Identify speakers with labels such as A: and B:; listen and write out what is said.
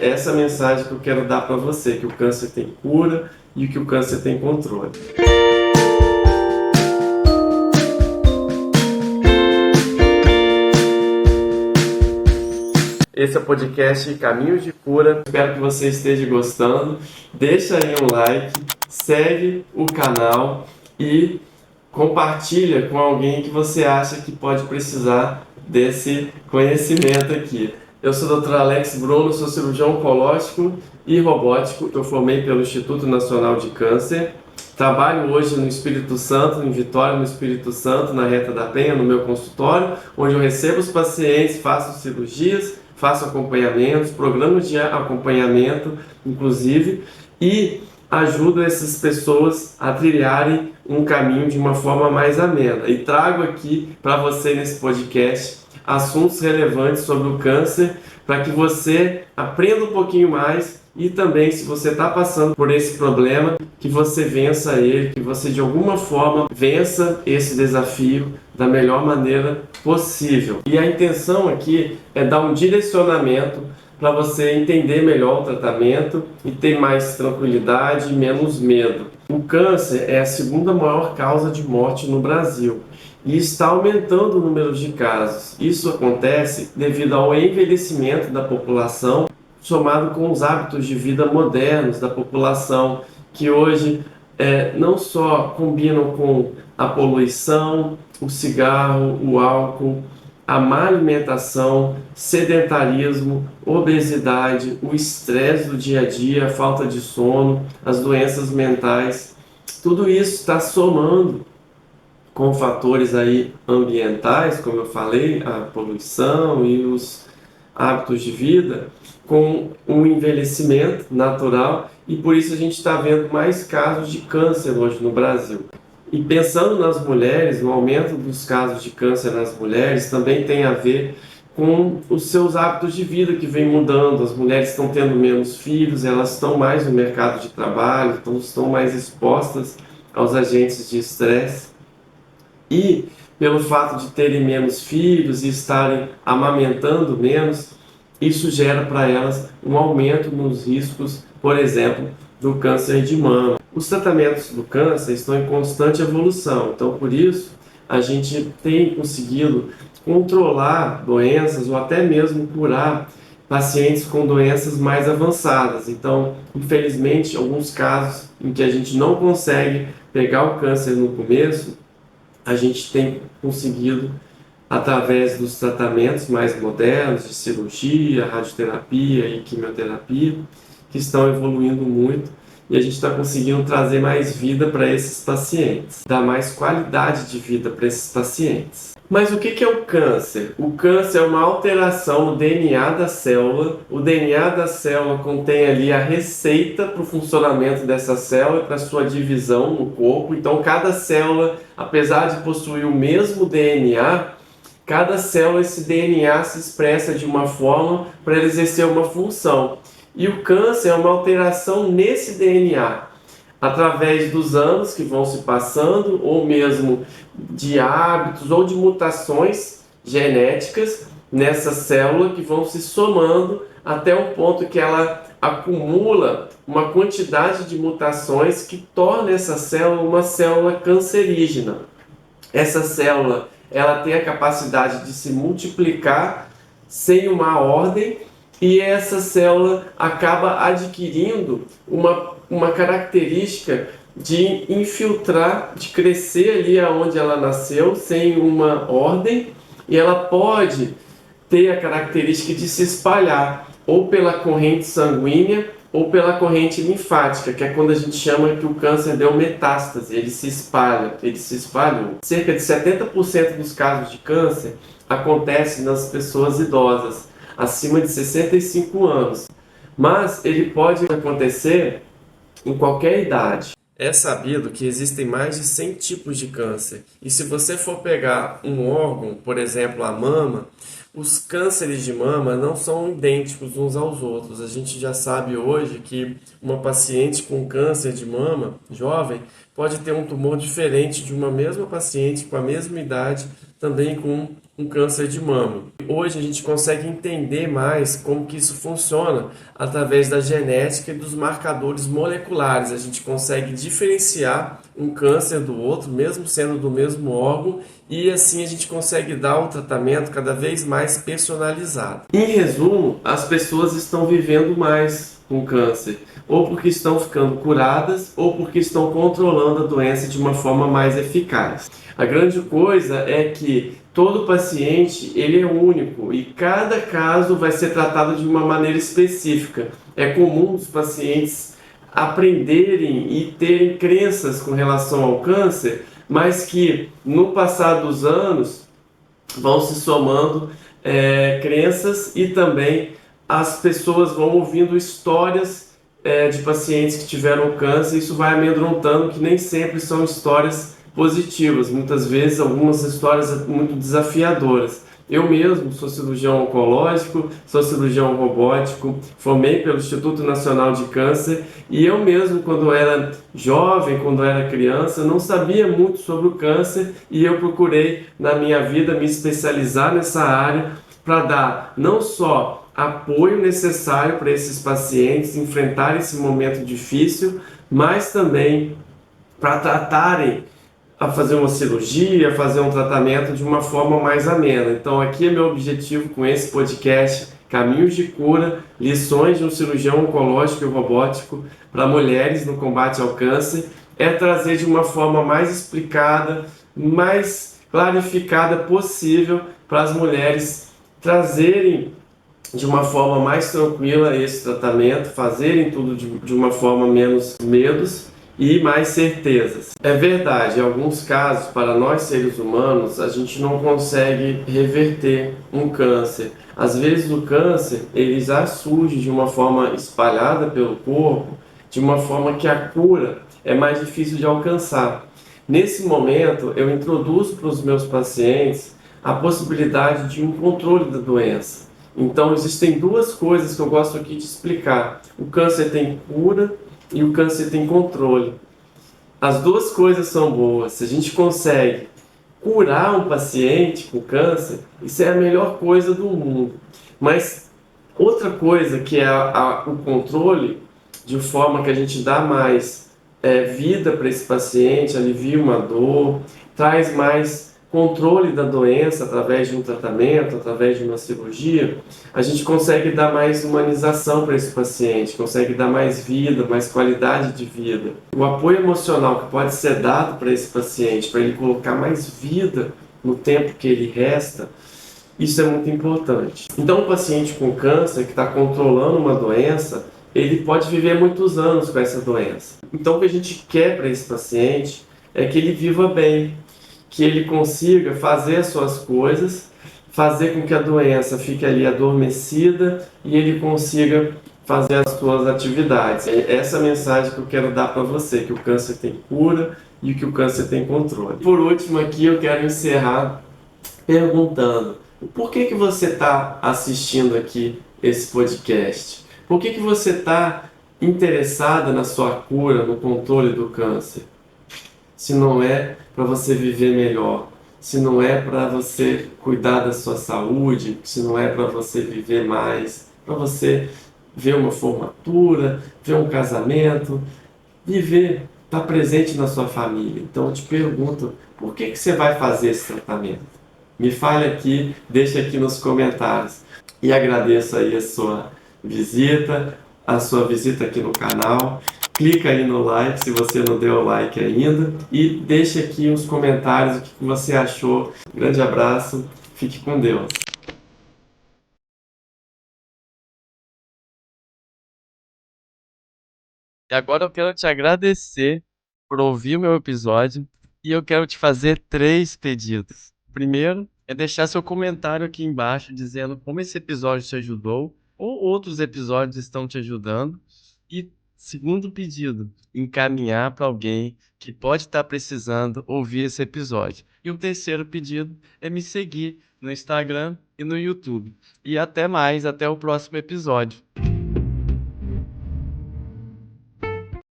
A: Essa é a mensagem que eu quero dar para você, que o câncer tem cura e que o câncer tem controle. Esse é o podcast Caminhos de Cura. Espero que você esteja gostando. Deixa aí um like, segue o canal e compartilha com alguém que você acha que pode precisar desse conhecimento aqui. Eu sou o Dr. Alex Bruno, sou cirurgião oncológico e robótico. Eu formei pelo Instituto Nacional de Câncer. Trabalho hoje no Espírito Santo, em Vitória, no Espírito Santo, na Reta da Penha, no meu consultório, onde eu recebo os pacientes, faço cirurgias, faço acompanhamentos, programas de acompanhamento, inclusive, e ajudo essas pessoas a trilharem um caminho de uma forma mais amena. E trago aqui para você nesse podcast assuntos relevantes sobre o câncer para que você aprenda um pouquinho mais e também, se você está passando por esse problema, que você vença ele, que você de alguma forma vença esse desafio da melhor maneira possível. E a intenção aqui é dar um direcionamento para você entender melhor o tratamento e ter mais tranquilidade e menos medo. O câncer é a segunda maior causa de morte no Brasil e está aumentando o número de casos. Isso acontece devido ao envelhecimento da população, somado com os hábitos de vida modernos da população, que hoje não só combinam com a poluição, o cigarro, o álcool, a má alimentação, sedentarismo, obesidade, o estresse do dia a dia, a falta de sono, as doenças mentais. Tudo isso está somando com fatores aí ambientais, como eu falei, a poluição e os hábitos de vida, com um envelhecimento natural, e por isso a gente está vendo mais casos de câncer hoje no Brasil. E pensando nas mulheres, o aumento dos casos de câncer nas mulheres também tem a ver com os seus hábitos de vida que vem mudando. As mulheres estão tendo menos filhos, elas estão mais no mercado de trabalho, então estão mais expostas aos agentes de estresse. E pelo fato de terem menos filhos e estarem amamentando menos, isso gera para elas um aumento nos riscos, por exemplo, do câncer de mama. Os tratamentos do câncer estão em constante evolução, então por isso a gente tem conseguido controlar doenças ou até mesmo curar pacientes com doenças mais avançadas. Então, infelizmente, alguns casos em que a gente não consegue pegar o câncer no começo, a gente tem conseguido, através dos tratamentos mais modernos de cirurgia, radioterapia e quimioterapia, que estão evoluindo muito, e a gente está conseguindo trazer mais vida para esses pacientes, dar mais qualidade de vida para esses pacientes. Mas o que é o câncer? O câncer é uma alteração no DNA da célula. O DNA da célula contém ali a receita para o funcionamento dessa célula, para a sua divisão no corpo. Então, cada célula, apesar de possuir o mesmo DNA, cada célula, esse DNA se expressa de uma forma para exercer uma função. E o câncer é uma alteração nesse DNA, através dos anos que vão se passando, ou mesmo de hábitos ou de mutações genéticas nessa célula que vão se somando até um ponto que ela acumula uma quantidade de mutações que torna essa célula uma célula cancerígena. Essa célula, ela tem a capacidade de se multiplicar sem uma ordem, e essa célula acaba adquirindo uma característica de infiltrar, de crescer ali onde ela nasceu, sem uma ordem, e ela pode ter a característica de se espalhar, ou pela corrente sanguínea, ou pela corrente linfática, que é quando a gente chama que o câncer deu metástase, ele se espalha, ele se espalhou. Cerca de 70% dos casos de câncer acontecem nas pessoas idosas, acima de 65 anos, mas ele pode acontecer em qualquer idade. É sabido que existem mais de 100 tipos de câncer, e se você for pegar um órgão, por exemplo a mama, os cânceres de mama não são idênticos uns aos outros. A gente já sabe hoje que uma paciente com câncer de mama, jovem, pode ter um tumor diferente de uma mesma paciente com a mesma idade, também com um câncer de mama. Hoje a gente consegue entender mais como que isso funciona através da genética e dos marcadores moleculares. A gente consegue diferenciar um câncer do outro, mesmo sendo do mesmo órgão, e assim a gente consegue dar um tratamento cada vez mais personalizado. Em resumo, as pessoas estão vivendo mais com câncer, ou porque estão ficando curadas, ou porque estão controlando a doença de uma forma mais eficaz. A grande coisa é que todo paciente ele é único e cada caso vai ser tratado de uma maneira específica. É comum os pacientes aprenderem e terem crenças com relação ao câncer, mas que no passar dos anos vão se somando crenças e também as pessoas vão ouvindo histórias de pacientes que tiveram câncer. Isso vai amedrontando que nem sempre são histórias positivas, muitas vezes algumas histórias muito desafiadoras. Eu mesmo sou cirurgião oncológico, sou cirurgião robótico, formei pelo Instituto Nacional de Câncer e eu mesmo, quando era jovem, quando era criança, não sabia muito sobre o câncer e eu procurei na minha vida me especializar nessa área para dar não só apoio necessário para esses pacientes enfrentar esse momento difícil, mas também para tratarem a fazer uma cirurgia, fazer um tratamento de uma forma mais amena. Então aqui é meu objetivo com esse podcast, Caminhos de Cura, lições de um cirurgião oncológico e robótico para mulheres no combate ao câncer, é trazer de uma forma mais explicada, mais clarificada possível para as mulheres trazerem de uma forma mais tranquila esse tratamento, fazerem tudo de uma forma menos medos e mais certezas. É verdade, em alguns casos, para nós seres humanos, a gente não consegue reverter um câncer. Às vezes o câncer ele já surge de uma forma espalhada pelo corpo, de uma forma que a cura é mais difícil de alcançar. Nesse momento, eu introduzo para os meus pacientes a possibilidade de um controle da doença. Então, existem duas coisas que eu gosto aqui de explicar. O câncer tem cura e o câncer tem controle. As duas coisas são boas. Se a gente consegue curar um paciente com câncer, isso é a melhor coisa do mundo. Mas outra coisa que é o controle, de forma que a gente dá mais vida para esse paciente, alivia uma dor, traz mais controle da doença através de um tratamento, através de uma cirurgia, a gente consegue dar mais humanização para esse paciente, consegue dar mais vida, mais qualidade de vida. O apoio emocional que pode ser dado para esse paciente, para ele colocar mais vida no tempo que ele resta, isso é muito importante. Então, um paciente com câncer que está controlando uma doença, ele pode viver muitos anos com essa doença. Então, o que a gente quer para esse paciente é que ele viva bem, que ele consiga fazer as suas coisas, fazer com que a doença fique ali adormecida e ele consiga fazer as suas atividades. É essa mensagem que eu quero dar para você, que o câncer tem cura e que o câncer tem controle. Por último aqui eu quero encerrar perguntando: por que você está assistindo aqui esse podcast? Por que você está interessada na sua cura, no controle do câncer? Se não é para você viver melhor, se não é para você cuidar da sua saúde, se não é para você viver mais, para você ver uma formatura, ver um casamento, viver, estar presente na sua família. Então eu te pergunto, por que você vai fazer esse tratamento? Me fale aqui, deixa aqui nos comentários. E agradeço aí a sua visita aqui no canal. Clica aí no like se você não deu o like ainda e deixa aqui nos comentários o que você achou. Grande abraço, fique com Deus. E agora eu quero te agradecer por ouvir o meu episódio e eu quero te fazer 3 pedidos. O primeiro é deixar seu comentário aqui embaixo dizendo como esse episódio te ajudou ou outros episódios estão te ajudando. E segundo pedido, encaminhar para alguém que pode estar precisando ouvir esse episódio. E o terceiro pedido é me seguir no Instagram e no YouTube. E até mais, até o próximo episódio.